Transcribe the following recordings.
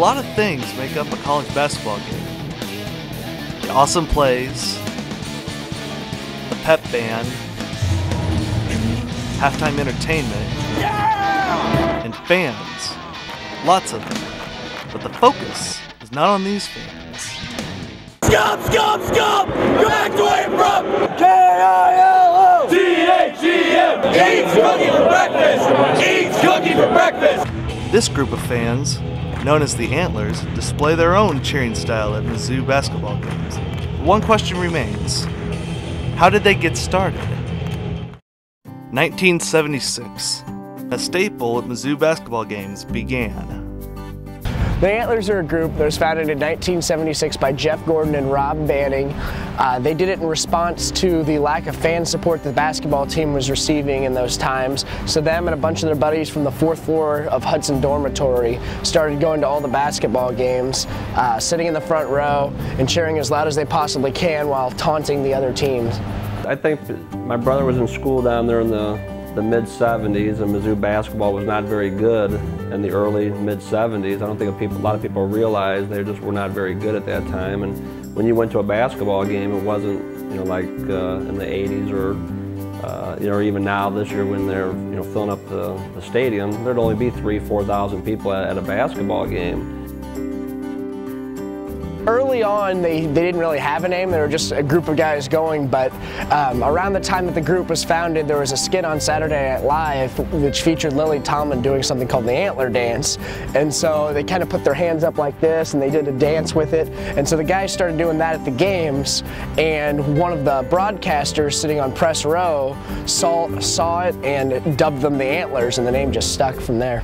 lot of things make up a college basketball game. The awesome plays, the pep band, halftime entertainment, and fans. Lots of them. But the focus is not on these fans. Scum, scum, scum! Go back to where you're from! K-I-L-O! T-H-E-M! Eats cookie for breakfast! Eats cookie for breakfast! This group of fans, known as the Antlers, display their own cheering style at Mizzou basketball games. One question remains. How did they get started? 1976. A staple at Mizzou basketball games began. The Antlers are a group that was founded in 1976 by Jeff Gordon and Rob Banning. They did it in response to the lack of fan support the basketball team was receiving in those times. So them and a bunch of their buddies from the 4th floor of Hudson Dormitory started going to all the basketball games, sitting in the front row and cheering as loud as they possibly can while taunting the other teams. I think my brother was in school down there in the mid-70s, and Mizzou basketball was not very good in the early mid-70s. I don't think a lot of people realized they just were not very good at that time. And when you went to a basketball game, it wasn't, like in the 80s or or even now this year when they're filling up the stadium, there'd only be 3,000 to 4,000 people at a basketball game. Early on, they didn't really have a name. They were just a group of guys going, but around the time that the group was founded, there was a skit on Saturday Night Live which featured Lily Tomlin doing something called the Antler Dance. And so they kind of put their hands up like this, and they did a dance with it. And so the guys started doing that at the games, and one of the broadcasters sitting on press row saw it and dubbed them the Antlers, and the name just stuck from there.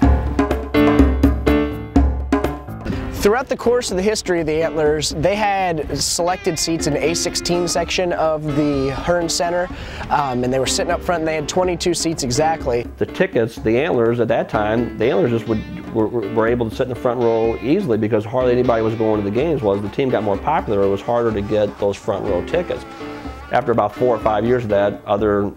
Throughout the course of the history of the Antlers, they had selected seats in the A16 section of the Hearn Center, and they were sitting up front, and they had 22 seats exactly. The tickets, the Antlers at that time, the Antlers just were able to sit in the front row easily because hardly anybody was going to the games. Well, as the team got more popular, it was harder to get those front row tickets. After about 4 or 5 years of that, other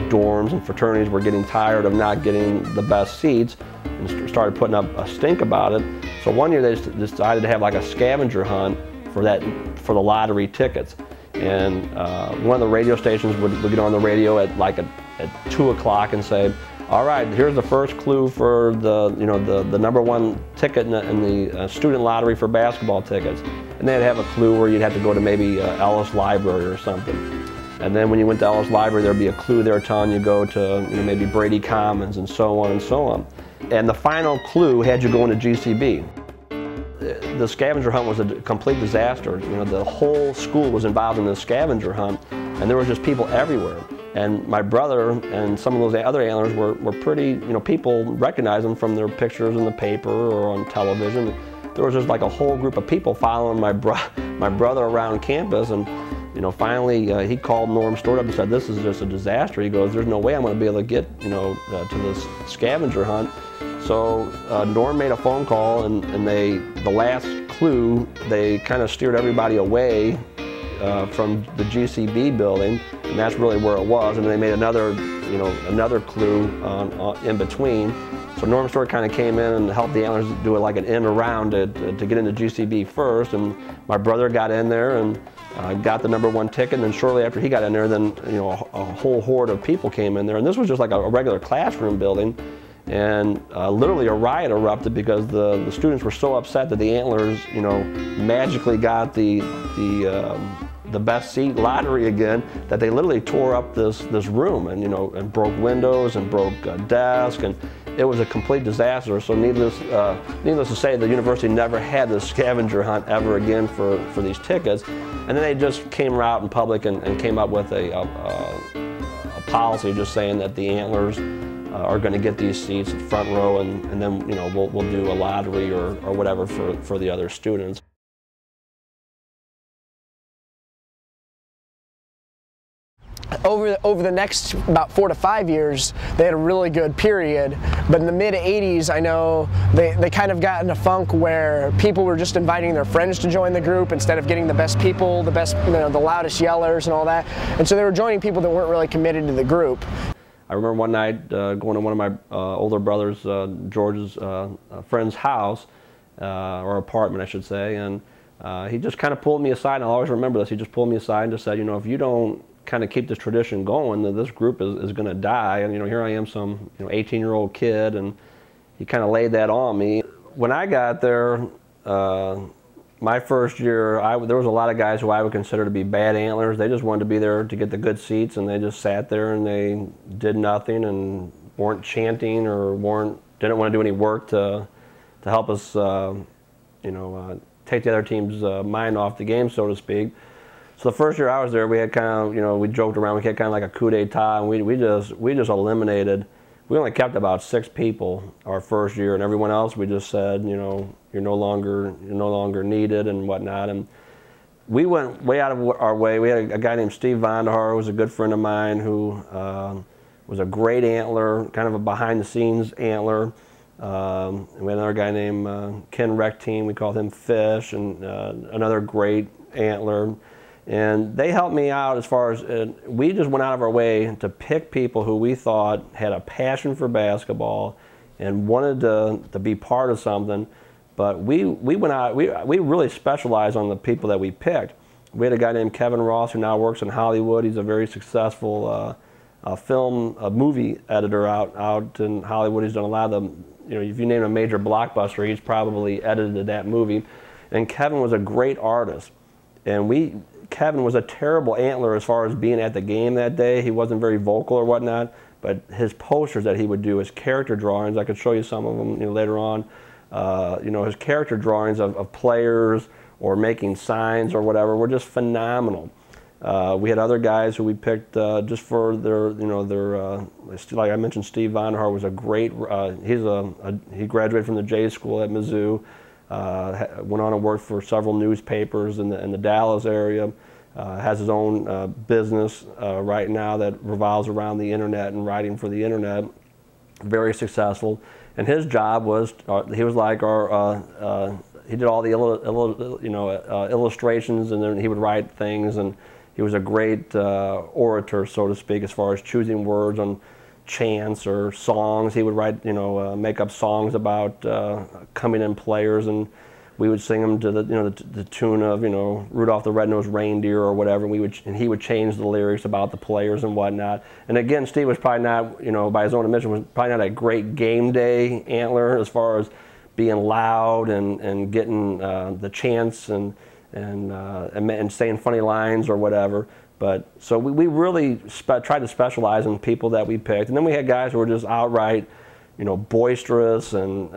dorms and fraternities were getting tired of not getting the best seats and started putting up a stink about it. So one year they just decided to have like a scavenger hunt for the lottery tickets. And one of the radio stations would get on the radio at 2 o'clock and say, all right, here's the first clue for the #1 ticket in the student lottery for basketball tickets. And they'd have a clue where you'd have to go to maybe Ellis Library or something. And then when you went to Ellis Library, there'd be a clue there telling you go to maybe Brady Commons and so on and so on. And the final clue had you go into GCB. The scavenger hunt was a complete disaster. The whole school was involved in the scavenger hunt, and there were just people everywhere. And my brother and some of those other Antlers were pretty, people recognized them from their pictures in the paper or on television. There was just like a whole group of people following my brother around campus, and finally he called Norm Stewart up and said, this is just a disaster. He goes, there's no way I'm going to be able to get, to this scavenger hunt. So Norm made a phone call, and the last clue, they kind of steered everybody away from the GCB building, and that's really where it was. And then they made another, another clue in between. So Norm Stewart kind of came in and helped the Antlers do like an in around to get into GCB first, and my brother got in there and got the #1 ticket, and then shortly after he got in there, then a whole horde of people came in there, and this was just like a regular classroom building, and literally a riot erupted because the students were so upset that the Antlers, magically got the best seat lottery again, that they literally tore up this room and and broke windows and broke desks, and it was a complete disaster. So needless to say, the university never had this scavenger hunt ever again for these tickets. And then they just came out in public and came up with a policy just saying that the Antlers are going to get these seats front row, and then we'll do a lottery or whatever for the other students. Over the next about 4 to 5 years, they had a really good period, but in the mid-'80s, I know they kind of got in a funk where people were just inviting their friends to join the group instead of getting the best people, the best, the loudest yellers and all that, and so they were joining people that weren't really committed to the group. I remember one night going to one of my older brothers, George's friend's house, or apartment, I should say. And he just kind of pulled me aside, and I'll always remember this. He just pulled me aside and just said, you know, if you don't kind of keep this tradition going, then this group is going to die. And, you know, here I am, some 18-year-old kid, and he kind of laid that on me. When I got there, my first year, there was a lot of guys who I would consider to be bad antlers. They just wanted to be there to get the good seats, and they just sat there and they did nothing and weren't chanting or didn't want to do any work to help us, take the other team's mind off the game, so to speak. So the first year I was there, we had kind of, we joked around. We had kind of like a coup d'etat, and we just eliminated. We only kept about 6 people our first year, and everyone else we just said, you're no longer needed and whatnot. And we went way out of our way. We had a guy named Steve Vonderhaar, who was a good friend of mine, who was a great antler, kind of a behind-the-scenes antler. And we had another guy named Ken Rectine. We called him Fish, and another great antler. And they helped me out as far as, we just went out of our way to pick people who we thought had a passion for basketball and wanted to be part of something. But we went out, we really specialized on the people that we picked. We had a guy named Kevin Ross who now works in Hollywood. He's a very successful movie editor out in Hollywood. He's done a lot of the, if you name a major blockbuster, he's probably edited that movie. And Kevin was a great artist. And Kevin was a terrible antler as far as being at the game that day. He wasn't very vocal or whatnot, but his posters that he would do, his character drawings, I could show you some of them later on. His character drawings of players or making signs or whatever were just phenomenal. We had other guys who we picked just for their, like I mentioned, Steve Vonderhaar was a great, he graduated from the J School at Mizzou. Went on and worked for several newspapers in the Dallas area. Has his own business right now that revolves around the internet and writing for the internet. Very successful. And his job was, he was like he did all the illustrations, and then he would write things, and he was a great orator, so to speak, as far as choosing words on chants or songs. He would write, make up songs about coming in players, and we would sing them to the tune of, Rudolph the Red-Nosed Reindeer or whatever. And he would change the lyrics about the players and whatnot. And again, Steve was probably not, by his own admission, was probably not a great game day antler as far as being loud and getting the chants and saying funny lines or whatever. But so we really tried to specialize in people that we picked. And then we had guys who were just outright, boisterous. And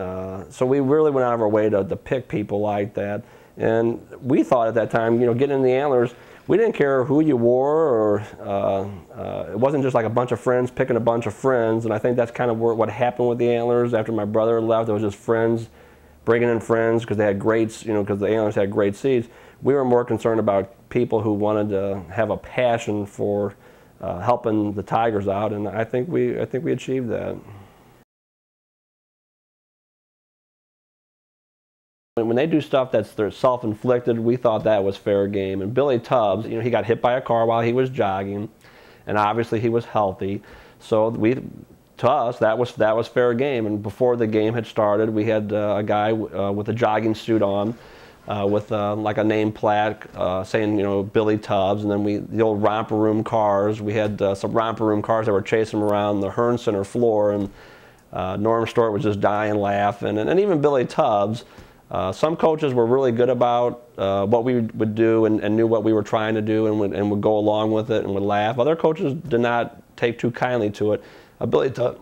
so we really went out of our way to pick people like that. And we thought at that time, getting in the Antlers, we didn't care who you wore, or it wasn't just like a bunch of friends picking a bunch of friends. And I think that's kind of what happened with the Antlers. After my brother left, it was just friends bringing in friends because they had great, because the Antlers had great seats. We were more concerned about people who wanted to have a passion for helping the Tigers out, and I think we achieved that. When they do stuff that's self-inflicted, we thought that was fair game. And Billy Tubbs, he got hit by a car while he was jogging, and obviously he was healthy. So to us, that was fair game. And before the game had started, we had a guy with a jogging suit on, with like a name plaque saying, Billy Tubbs, and then the old romper room cars. We had some romper room cars that were chasing him around the Hearn Center floor, and Norm Stewart was just dying laughing, and even Billy Tubbs. Some coaches were really good about what we would do and knew what we were trying to do and would go along with it and would laugh. Other coaches did not take too kindly to it. Billy Tubbs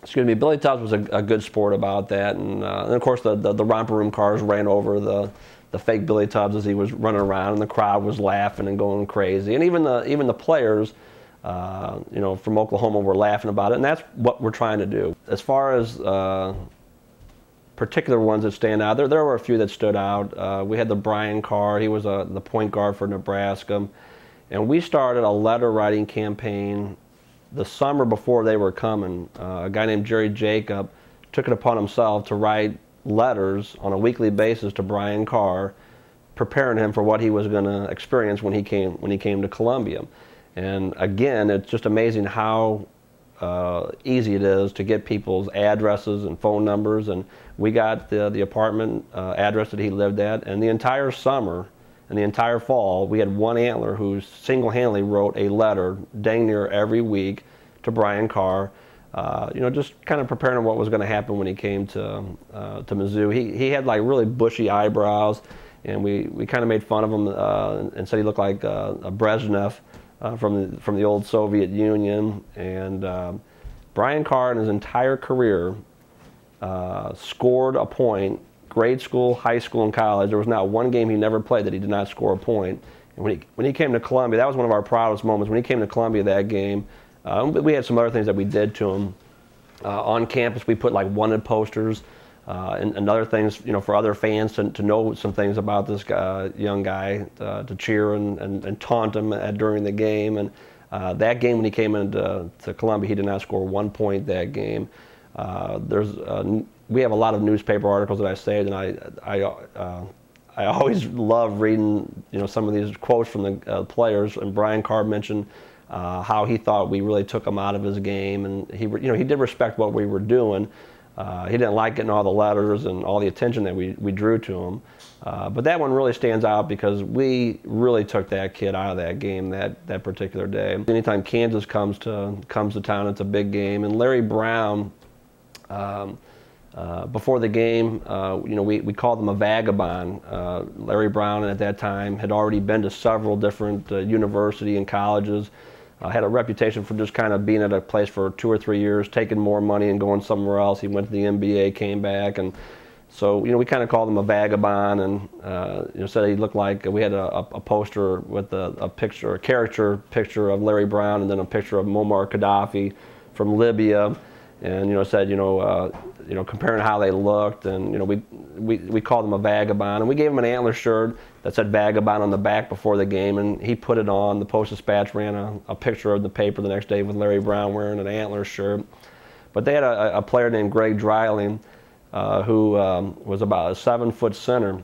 was a good sport about that, and of course the romper room cars ran over the fake Billy Tubbs as he was running around, and the crowd was laughing and going crazy. And even the players, from Oklahoma were laughing about it, and that's what we're trying to do. As far as particular ones that stand out, there were a few that stood out. We had the Brian Carr. He was the point guard for Nebraska, and we started a letter writing campaign the summer before they were coming. A guy named Jerry Jacob took it upon himself to write letters on a weekly basis to Brian Carr, preparing him for what he was going to experience when he came to Columbia. And again, it's just amazing how easy it is to get people's addresses and phone numbers, and we got the apartment address that he lived at, and the entire summer and the entire fall, we had one Antler who single-handedly wrote a letter dang near every week to Brian Carr, you know, just kind of preparing him what was going to happen when he came to Mizzou. He had like really bushy eyebrows, and we kind of made fun of him and said he looked like a Brezhnev from the old Soviet Union. And Brian Carr in his entire career scored a point, grade school, high school, and college. There was not one game he never played that he did not score a point. And when he came to Columbia, that was one of our proudest moments. When he came to Columbia that game, we had some other things that we did to him. On campus, we put like wanted posters and other things, you know, for other fans to know some things about this young guy, to cheer and taunt him during the game. And that game when he came into Columbia, he did not score 1 point that game. We have a lot of newspaper articles that I saved, and I always love reading, you know, some of these quotes from the players. And Brian Carr mentioned how he thought we really took him out of his game, and he did respect what we were doing. He didn't like getting all the letters and all the attention that we drew to him. But that one really stands out because we really took that kid out of that game that particular day. Anytime Kansas comes to town, it's a big game. And Larry Brown, before the game, you know, we called him a vagabond. Larry Brown at that time had already been to several different universities and colleges. Had a reputation for just kind of being at a place for 2 or 3 years, taking more money and going somewhere else. He went to the NBA, came back, and so, you know, we kind of called him a vagabond, and you know, said he looked like, we had a poster with a picture, a caricature picture of Larry Brown, and then a picture of Muammar Gaddafi from Libya, and, you know, said, you know, comparing how they looked, and, you know, we called him a vagabond, and we gave him an Antler shirt that said vagabond on the back before the game, and he put it on. The Post-Dispatch ran a picture of the paper the next day with Larry Brown wearing an Antler shirt. But they had a player named Greg Dreiling, who was about a 7-foot center,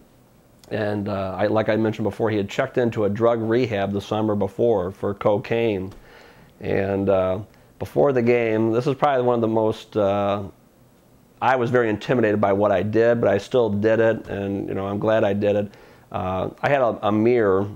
and like I mentioned before, he had checked into a drug rehab the summer before for cocaine. And before the game, this is probably one of the most, I was very intimidated by what I did, but I still did it, and, you know, I'm glad I did it. I had a mirror,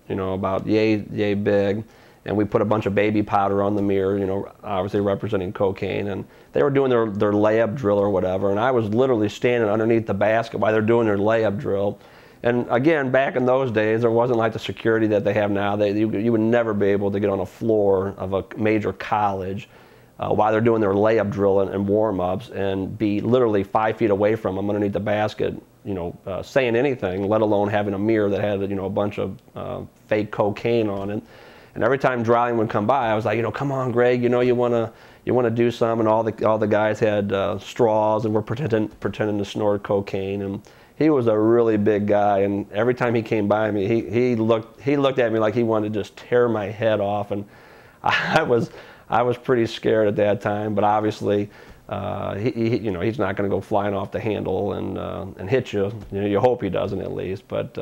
you know, about yay big, and we put a bunch of baby powder on the mirror, you know, obviously representing cocaine, and they were doing their layup drill or whatever, and I was literally standing underneath the basket while they're doing their layup drill. And again, back in those days, there wasn't like the security that they have now. You would never be able to get on a floor of a major college while they're doing their layup drill and warm-ups and be literally 5 feet away from them underneath the basket, you know, saying anything, let alone having a mirror that had, you know, a bunch of fake cocaine on it. And every time Dreiling would come by, I was like, you know, come on, Greg, you know, you want to do some. And all the guys had straws and were pretending to snort cocaine. And he was a really big guy, and every time he came by me, he looked at me like he wanted to just tear my head off, and I was pretty scared at that time. But obviously, you know, he's not going to go flying off the handle and hit you. You know, you hope he doesn't at least. But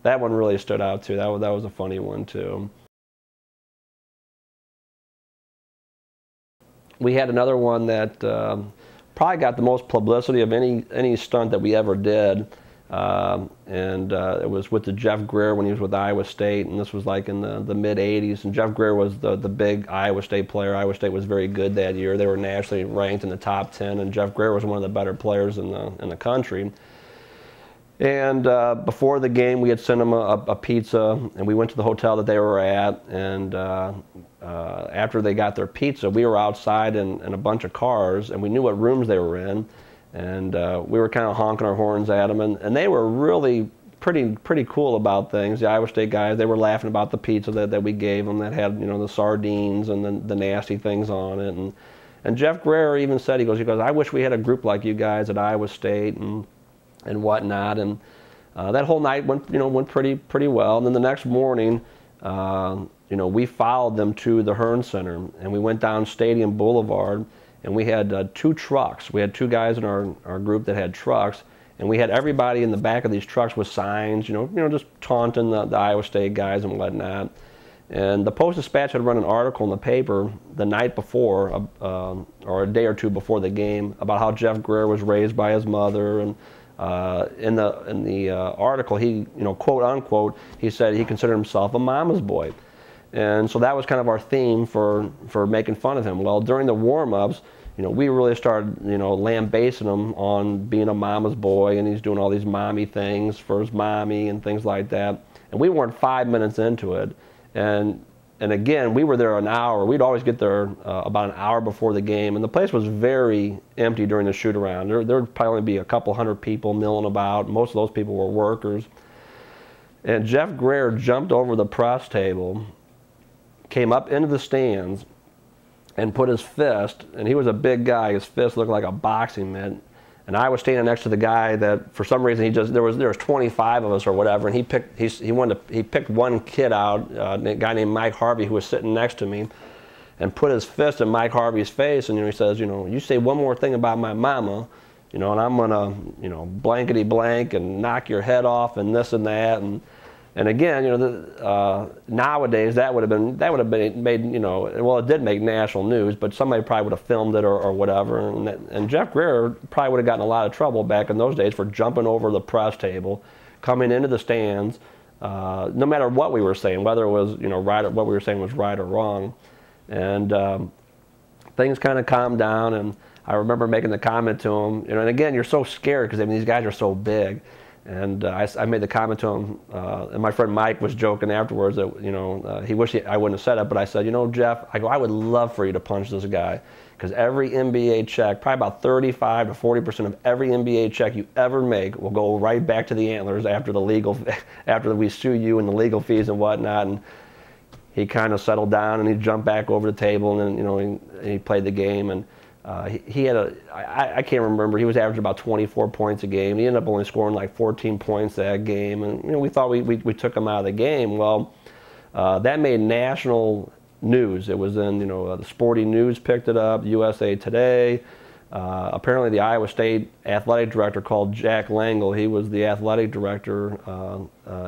that one really stood out too. That was a funny one too. We had another one that probably got the most publicity of any stunt that we ever did, and it was with the Jeff Greer when he was with Iowa State, and this was like in the mid-'80s, and Jeff Greer was the big Iowa State player. Iowa State was very good that year. They were nationally ranked in the top 10, and Jeff Greer was one of the better players in the country. And before the game, we had sent them a pizza, and we went to the hotel that they were at, and after they got their pizza, we were outside in a bunch of cars, and we knew what rooms they were in, and we were kind of honking our horns at them, and they were really pretty cool about things. The Iowa State guys, they were laughing about the pizza that we gave them that had, you know, the sardines and the nasty things on it, and Jeff Greer even said, he goes, I wish we had a group like you guys at Iowa State and whatnot, and that whole night went pretty well. And then the next morning, you know, we followed them to the Hearn Center, and we went down Stadium Boulevard, and we had 2 trucks. We had 2 guys in our group that had trucks, and we had everybody in the back of these trucks with signs, you know, just taunting the Iowa State guys and whatnot. And the Post-Dispatch had run an article in the paper the night before, or a day or two before the game, about how Jeff Greer was raised by his mother. And in the article, he, quote unquote, he said he considered himself a mama's boy. And so that was kind of our theme for making fun of him. Well, during the warm-ups, we really started, lambasting him on being a mama's boy, and he's doing all these mommy things for his mommy and things like that. And we weren't 5 minutes into it. And again, we were there an hour. We'd always get there about an hour before the game, and the place was very empty during the shoot-around. There would probably only be a couple hundred people milling about. Most of those people were workers. And Jeff Greer jumped over the press table, came up into the stands, and put his fist, and he was a big guy, his fist looked like a boxing mitt, and I was standing next to the guy that for some reason there was 25 of us or whatever, and he picked one kid out, a guy named Mike Harvey, who was sitting next to me, and put his fist in Mike Harvey's face, and he says, you say one more thing about my mama, and I'm gonna, blankety blank and knock your head off and this and that. And again, nowadays that would have been made, well, it did make national news, but somebody probably would have filmed it or whatever. And Jeff Greer probably would have gotten a lot of trouble back in those days for jumping over the press table, coming into the stands, no matter what we were saying, whether it was, right, what we were saying was right or wrong. And things kind of calmed down, and I remember making the comment to him, and again, you're so scared because these guys are so big. And I made the comment to him, and my friend Mike was joking afterwards that, he wished I wouldn't have said it, but I said, Jeff, I would love for you to punch this guy, because every NBA check, probably about 35 to 40% of every NBA check you ever make will go right back to the Antlers after we sue you and the legal fees and whatnot. And he kind of settled down, and he jumped back over the table, and then, he played the game. And he had I can't remember, he was averaging about 24 points a game. He ended up only scoring like 14 points that game, and we thought we took him out of the game. Well, that made national news. It was in, the Sporting News picked it up, USA Today. Apparently the Iowa State athletic director called Jack Langle, he was the athletic director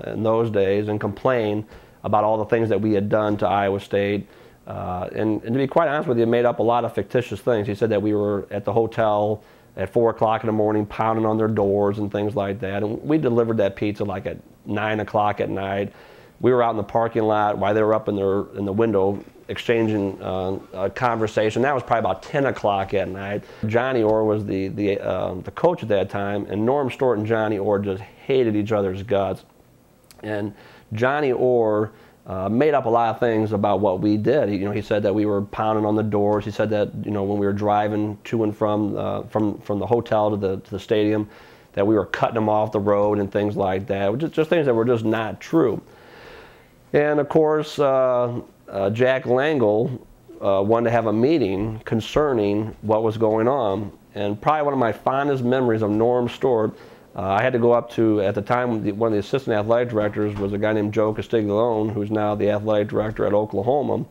in those days, and complained about all the things that we had done to Iowa State. And to be quite honest with you, made up a lot of fictitious things. He said that we were at the hotel at 4 o'clock in the morning pounding on their doors and things like that. And we delivered that pizza like at 9 o'clock at night. We were out in the parking lot while they were up in the window exchanging a conversation. That was probably about 10 o'clock at night. Johnny Orr was the coach at that time, and Norm Stewart and Johnny Orr just hated each other's guts. And Johnny Orr made up a lot of things about what we did. He said that we were pounding on the doors. He said that when we were driving to and from the hotel to the stadium, that we were cutting them off the road and things like that. Just things that were just not true. And of course, Jack Langle wanted to have a meeting concerning what was going on. And probably one of my fondest memories of Norm Stewart, I had to go up to, at the time, one of the assistant athletic directors was a guy named Joe Castiglione, who's now the athletic director at Oklahoma.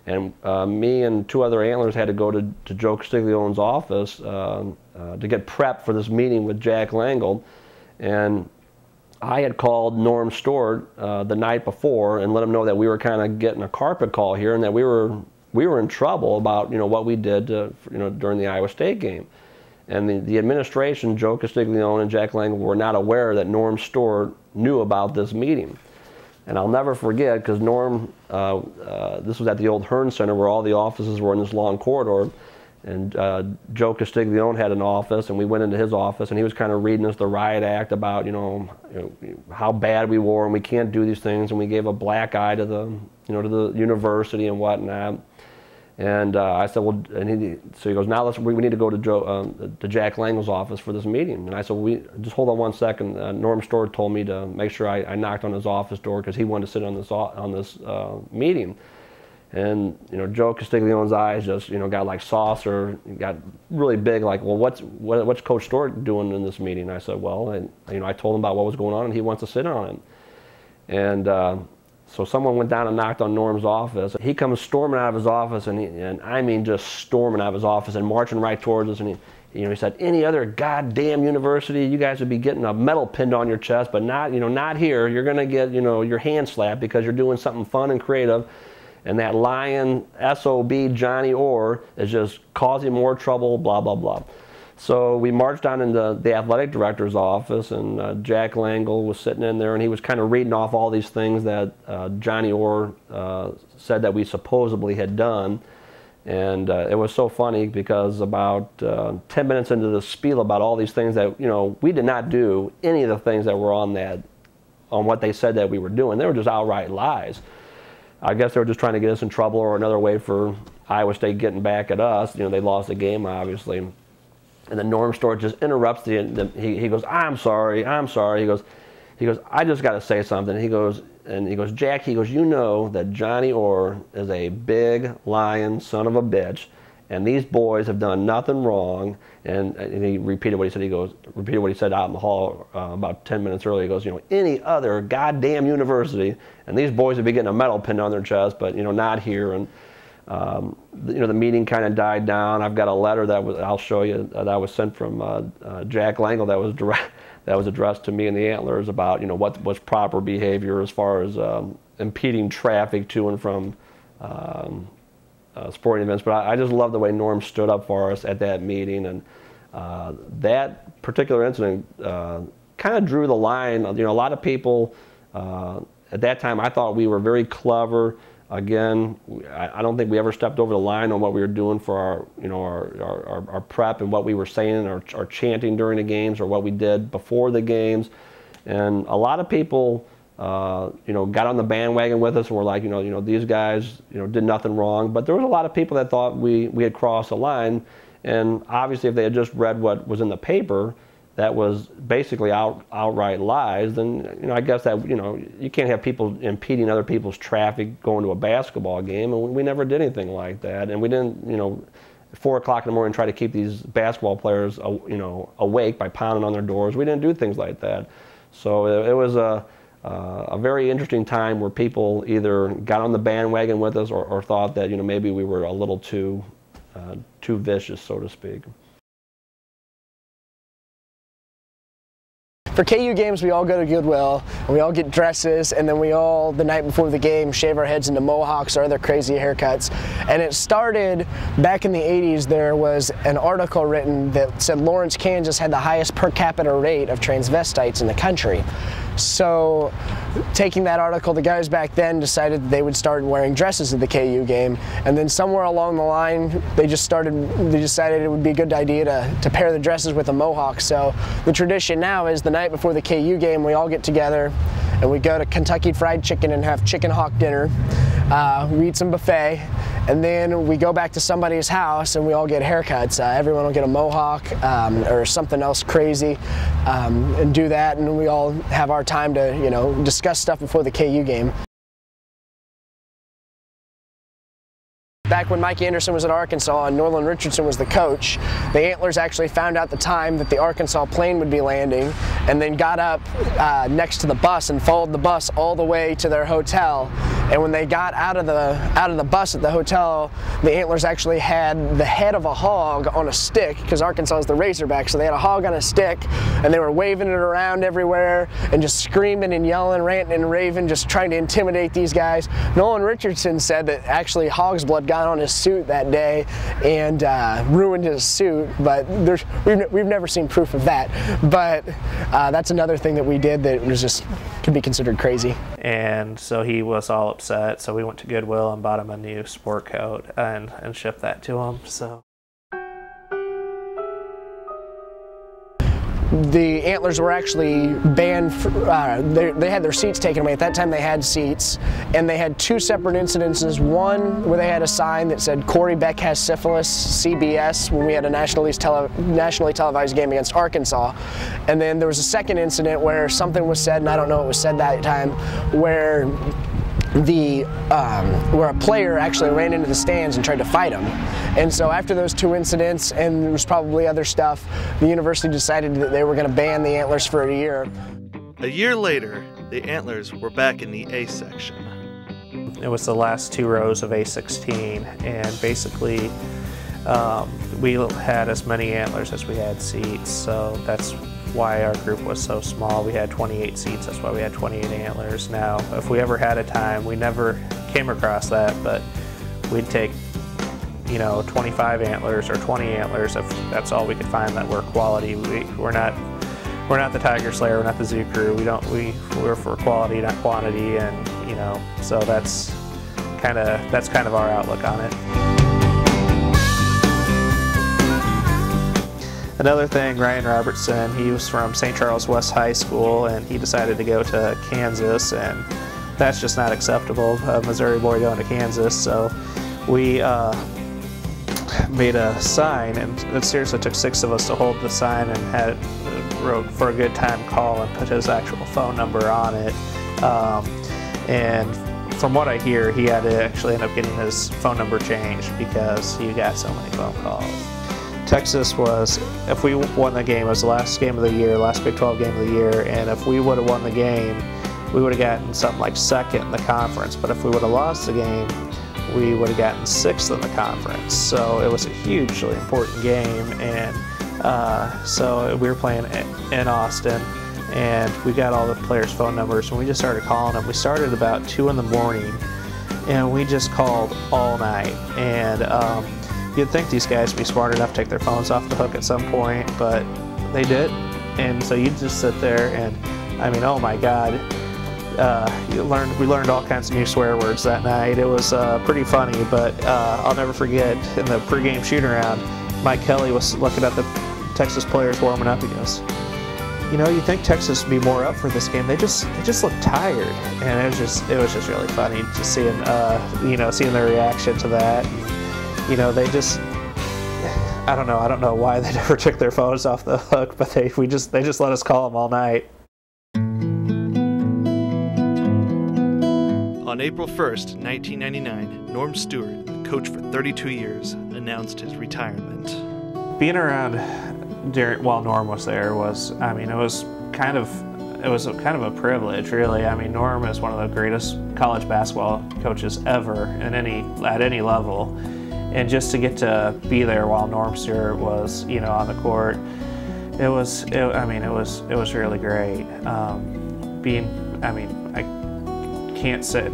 And me and two other Antlers had to go to Joe Castiglione's office to get prepped for this meeting with Jack Langle. And I had called Norm Stewart the night before and let him know that we were kind of getting a carpet call here, and that we were in trouble about what we did during the Iowa State game. And the administration, Joe Castiglione and Jack Langle, were not aware that Norm Stewart knew about this meeting. And I'll never forget, because Norm, this was at the old Hearn Center where all the offices were in this long corridor, and Joe Castiglione had an office, and we went into his office, and he was kind of reading us the riot act about how bad we were, and we can't do these things, and we gave a black eye to the to the university and whatnot. And I said, well, so he goes, now we need to go to Jack Langle's office for this meeting. And I said, well, just hold on one second. Norm Stewart told me to make sure I knocked on his office door because he wanted to sit on this meeting. And Joe Castiglione's eyes just got like saucer, got really big. Like, well, what's Coach Stewart doing in this meeting? And I said, well, I told him about what was going on, and he wants to sit on it. And So someone went down and knocked on Norm's office. He comes storming out of his office, and I mean just storming out of his office and marching right towards us. And he said, any other goddamn university, you guys would be getting a medal pinned on your chest, but not, not here. You're gonna get, your hand slapped because you're doing something fun and creative. And that lying SOB Johnny Orr is just causing more trouble, blah, blah, blah. So we marched down into the athletic director's office, and Jack Langle was sitting in there, and he was kind of reading off all these things that Johnny Orr said that we supposedly had done. And it was so funny because about 10 minutes into the spiel about all these things that, we did not do any of the things that were on what they said that we were doing. They were just outright lies. I guess they were just trying to get us in trouble, or another way for Iowa State getting back at us. They lost the game, obviously. And then Norm Stewart just interrupts he goes, I'm sorry. He goes, I just got to say something. He goes, Jack, you know that Johnny Orr is a big lying son of a bitch, and these boys have done nothing wrong. And he repeated what he said. Repeated what he said out in the hall about 10 minutes earlier. He goes, any other goddamn university, and these boys would be getting a medal pinned on their chest, but not here. And the meeting kind of died down. I've got a letter I'll show you that was sent from Jack Langle that was addressed to me and the Antlers about what was proper behavior as far as impeding traffic to and from sporting events. But I just love the way Norm stood up for us at that meeting, and that particular incident kind of drew the line. A lot of people at that time, I thought we were very clever. Again, I don't think we ever stepped over the line on what we were doing for our prep and what we were saying or chanting during the games or what we did before the games. And a lot of people, got on the bandwagon with us and were like, these guys, did nothing wrong. But there was a lot of people that thought we had crossed the line. And obviously, if they had just read what was in the paper, that was basically outright lies, then I guess that you can't have people impeding other people's traffic going to a basketball game, and we never did anything like that. And we didn't at 4 o'clock in the morning try to keep these basketball players awake by pounding on their doors. We didn't do things like that. So it was a very interesting time where people either got on the bandwagon with us or thought that maybe we were a little too vicious, so to speak. For KU games, we all go to Goodwill, and we all get dresses, and then we all, the night before the game, shave our heads into mohawks or other crazy haircuts. And it started back in the 80s. There was an article written that said Lawrence, Kansas had the highest per capita rate of transvestites in the country. So, taking that article, the guys back then decided that they would start wearing dresses at the KU game, and then somewhere along the line, they decided it would be a good idea to pair the dresses with a mohawk. So, the tradition now is the night before the KU game, we all get together and we go to Kentucky Fried Chicken and have chicken hawk dinner. We eat some buffet, and then we go back to somebody's house and we all get haircuts. Everyone will get a mohawk or something else crazy and do that, and we all have our time to discuss stuff before the KU game. Back when Mike Anderson was at Arkansas and Norland Richardson was the coach, the Antlers actually found out the time that the Arkansas plane would be landing, and then got up next to the bus and followed the bus all the way to their hotel. And when they got out of the bus at the hotel, the Antlers actually had the head of a hog on a stick, because Arkansas is the Razorback, so they had a hog on a stick, and they were waving it around everywhere and just screaming and yelling, ranting and raving, just trying to intimidate these guys. Nolan Richardson said that actually hog's blood got on his suit that day and ruined his suit, but we've never seen proof of that. But that's another thing that we did that was just could be considered crazy. And so he was all upset, so we went to Goodwill and bought him a new sport coat and shipped that to him. So the Antlers were actually banned. They had their seats taken away. At that time they had seats, and they had two separate incidences. One where they had a sign that said Corey Beck has syphilis, CBS, when we had a nationally televised game against Arkansas. And then there was a second incident where something was said, and I don't know what was said that time, where a player actually ran into the stands and tried to fight him. And so after those two incidents, and there was probably other stuff, the university decided that they were going to ban the Antlers for a year. A year later, the Antlers were back in the A section. it was the last 2 rows of A16, and basically we had as many antlers as we had seats, so that's why our group was so small. We had 28 seats, that's why we had 28 antlers. Now, if we ever had a time, we never came across that, but we'd take, you know, 25 antlers or 20 antlers if that's all we could find that were quality. We're not the Tiger Slayer, we're not the Zoo Crew. We're for quality, not quantity, and you know, so that's kind of our outlook on it. Another thing, Ryan Robertson, he was from St. Charles West High School, and he decided to go to Kansas, and that's just not acceptable, a Missouri boy going to Kansas. So we made a sign, and it seriously took 6 of us to hold the sign, and wrote "for a good time call" and put his actual phone number on it. And from what I hear, he had to actually end up getting his phone number changed because he got so many phone calls. Texas was, if we won the game, it was the last game of the year, last Big 12 game of the year, and if we would have won the game, we would have gotten something like 2nd in the conference. But if we would have lost the game, we would have gotten 6th in the conference. So it was a hugely important game, and so we were playing in Austin, and we got all the players' phone numbers, and we just started calling them. We started about 2 in the morning, and we just called all night. And you'd think these guys would be smart enough to take their phones off the hook at some point, but they did. And so you just sit there, and I mean, oh my God, we learned all kinds of new swear words that night. It was pretty funny, but I'll never forget in the pregame shoot-around, Mike Kelly was looking at the Texas players warming up. He goes, "You know, you think Texas would be more up for this game? They just look tired." And it was just really funny just seeing seeing their reaction to that. You know, they just, I don't know why they never took their phones off the hook, but they just let us call them all night. On April 1st, 1999, Norm Stewart, coach for 32 years, announced his retirement. Being around while Norm was there was, I mean, it was kind of a privilege, really. I mean, Norm is one of the greatest college basketball coaches ever at any level. And just to get to be there while Norm Stewart was, you know, on the court, it was really great. I can't say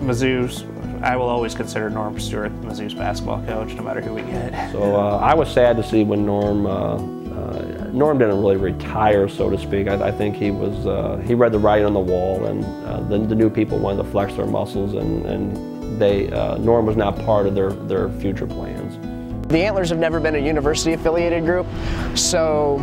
Mizzou's. I will always consider Norm Stewart Mizzou's basketball coach, no matter who we get. So I was sad to see when Norm didn't really retire, so to speak. I think he read the writing on the wall, and the new people wanted to flex their muscles, and Norm was not part of their future plans. The Antlers have never been a university-affiliated group, so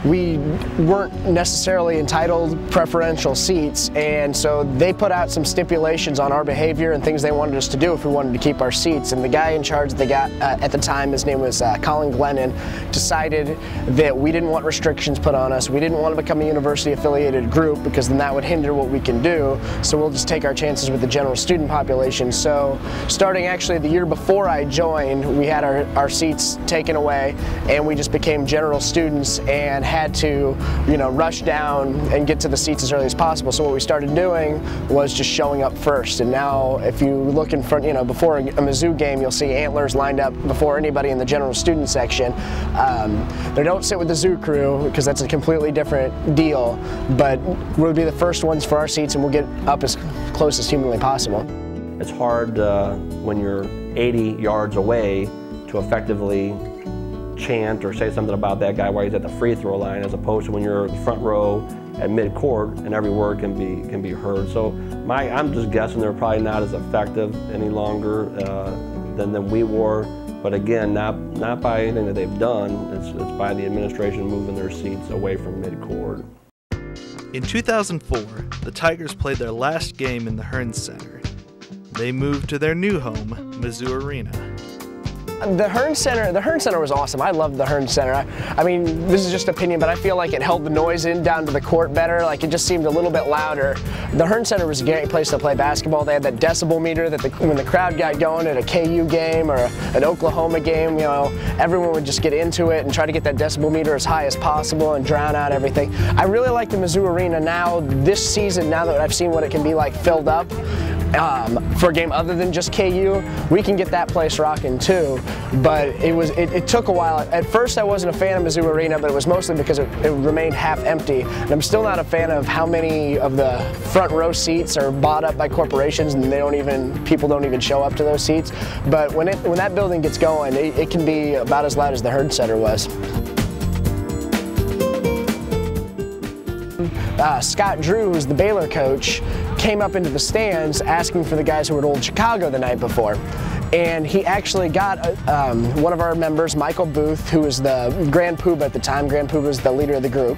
we weren't necessarily entitled preferential seats, and so they put out some stipulations on our behavior and things they wanted us to do if we wanted to keep our seats. And the guy in charge at the time, his name was Colin Glennon, decided that we didn't want restrictions put on us. We didn't want to become a university-affiliated group because then that would hinder what we can do, so we'll just take our chances with the general student population. So starting actually the year before I joined, we had our seats taken away, and we just became general students and had to, you know, rush down and get to the seats as early as possible. So what we started doing was just showing up first. And now if you look in front, you know, before a Mizzou game, you'll see Antlers lined up before anybody in the general student section. They don't sit with the Zoo Crew because that's a completely different deal, but we'll be the first ones for our seats, and we'll get up as close as humanly possible. It's hard when you're 80 yards away to effectively chant or say something about that guy while he's at the free throw line, as opposed to when you're front row at mid-court and every word can be heard. So I'm just guessing they're probably not as effective any longer than we were. But again, not by anything that they've done. It's by the administration moving their seats away from mid-court. In 2004, the Tigers played their last game in the Hearns Center. They moved to their new home, Mizzou Arena. The Hearns Center was awesome. I loved the Hearns Center. I mean, this is just opinion, but I feel like it held the noise in down to the court better. Like, it just seemed a little bit louder. The Hearns Center was a great place to play basketball. They had that decibel meter that when the crowd got going at a KU game or an Oklahoma game, you know, everyone would just get into it and try to get that decibel meter as high as possible and drown out everything. I really like the Mizzou Arena now, this season, now that I've seen what it can be like filled up. for a game other than just KU, we can get that place rocking too. But it took a while. At first I wasn't a fan of Mizzou Arena, but it was mostly because it remained half empty. And I'm still not a fan of how many of the front row seats are bought up by corporations and people don't even show up to those seats. But when that building gets going, it can be about as loud as the Herd Center was. Scott Drew, who's the Baylor coach, came up into the stands asking for the guys who were at Old Chicago the night before. And he actually got one of our members, Michael Booth, who was the Grand Poobah at the time. Grand Poobah was the leader of the group.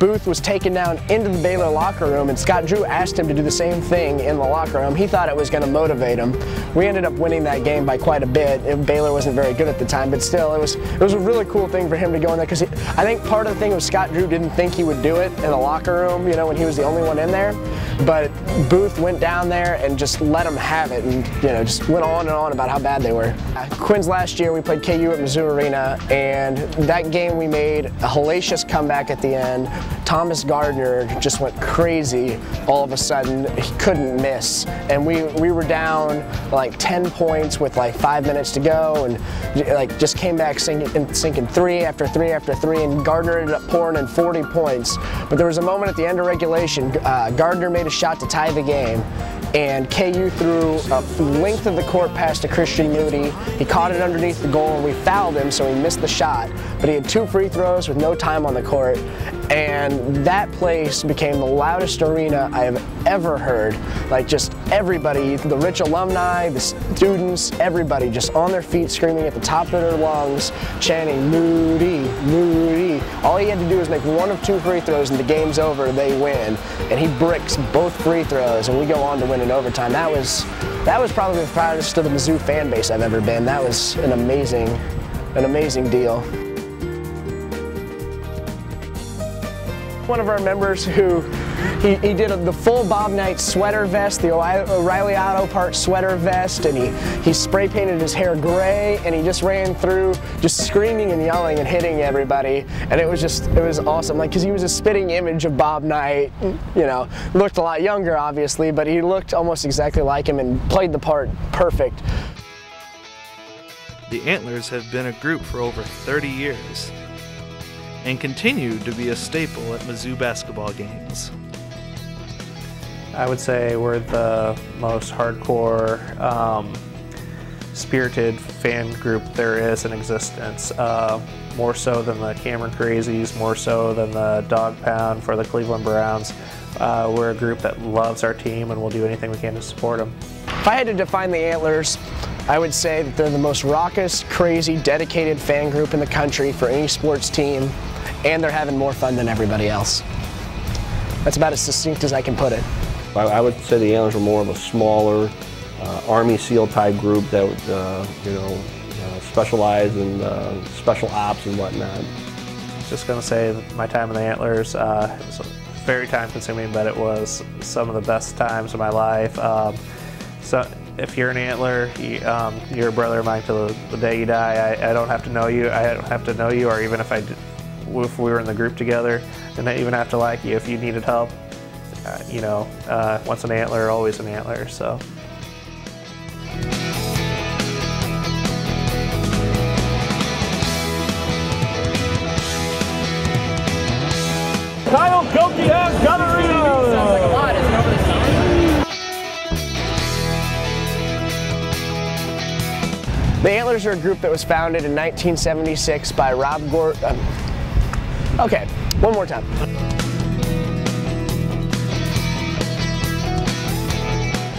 Booth was taken down into the Baylor locker room, and Scott Drew asked him to do the same thing in the locker room. He thought it was going to motivate him. We ended up winning that game by quite a bit. Baylor wasn't very good at the time, but still, it was a really cool thing for him to go in there, because I think part of the thing was Scott Drew didn't think he would do it in the locker room, you know, when he was the only one in there. But Booth went down there and just let them have it, and just went on and on about how bad they were. Quinn's last year we played KU at Mizzou Arena, and that game we made a hellacious comeback at the end. Thomas Gardner just went crazy all of a sudden. He couldn't miss, and we were down like 10 points with like 5 minutes to go, and like just came back sinking 3 after 3 after 3, and Gardner ended up pouring in 40 points. But there was a moment at the end of regulation, Gardner made a shot to tie the game, and KU threw a length of the court pass to Christian Moody. He caught it underneath the goal, and we fouled him, so he missed the shot. But he had 2 free throws with no time on the court, and that place became the loudest arena I have ever heard. Like, just everybody, the rich alumni, the students, everybody just on their feet screaming at the top of their lungs, chanting, "Moody, Moody." All he had to do was make 1 of 2 free throws and the game's over, they win. And he bricks both free throws, and we go on to win in overtime. That was probably the proudest of the Mizzou fan base I've ever been. That was an amazing deal. One of our members who he did the full Bob Knight sweater vest, the O'Reilly Auto Parts sweater vest, and he spray painted his hair gray, and he just ran through just screaming and yelling and hitting everybody, and it was awesome, like, because he was a spitting image of Bob Knight, looked a lot younger obviously, but he looked almost exactly like him and played the part perfect. The Antlers have been a group for over 30 years and continue to be a staple at Mizzou basketball games. I would say we're the most hardcore, spirited fan group there is in existence. More so than the Cameron Crazies, more so than the Dog Pound for the Cleveland Browns. We're a group that loves our team and will do anything we can to support them. If I had to define the Antlers, I would say that they're the most raucous, crazy, dedicated fan group in the country for any sports team, and they're having more fun than everybody else. That's about as succinct as I can put it. I would say the Antlers are more of a smaller Army SEAL type group that would, specialize in special ops and whatnot. Just going to say that my time in the Antlers was very time consuming, but it was some of the best times of my life. So if you're an Antler, you're a brother of mine till the day you die. I don't have to know you. I don't have to know you, or even if we were in the group together, and I even have to like you. If you needed help, once an Antler, always an Antler. So. Kyle Koki has Gunnery. Sounds like a lot. Is it over the summer? The Antlers are a group that was founded in 1976 by Rob Gordon. Okay, one more time.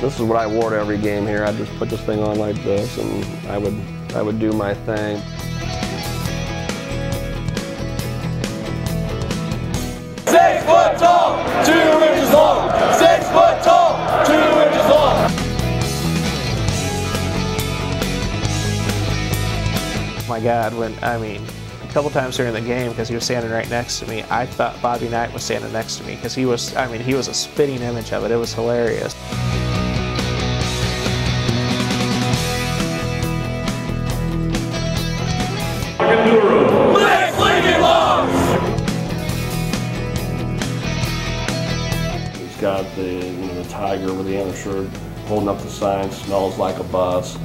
This is what I wore to every game here. I'd just put this thing on like this, and I would do my thing. Six foot tall, 2 inches long. 6 foot tall, 2 inches long. My God, a couple times during the game, because he was standing right next to me, I thought Bobby Knight was standing next to me, because he was a spitting image of it. It was hilarious. got the, the tiger with the antler shirt holding up the sign, smells like a bus.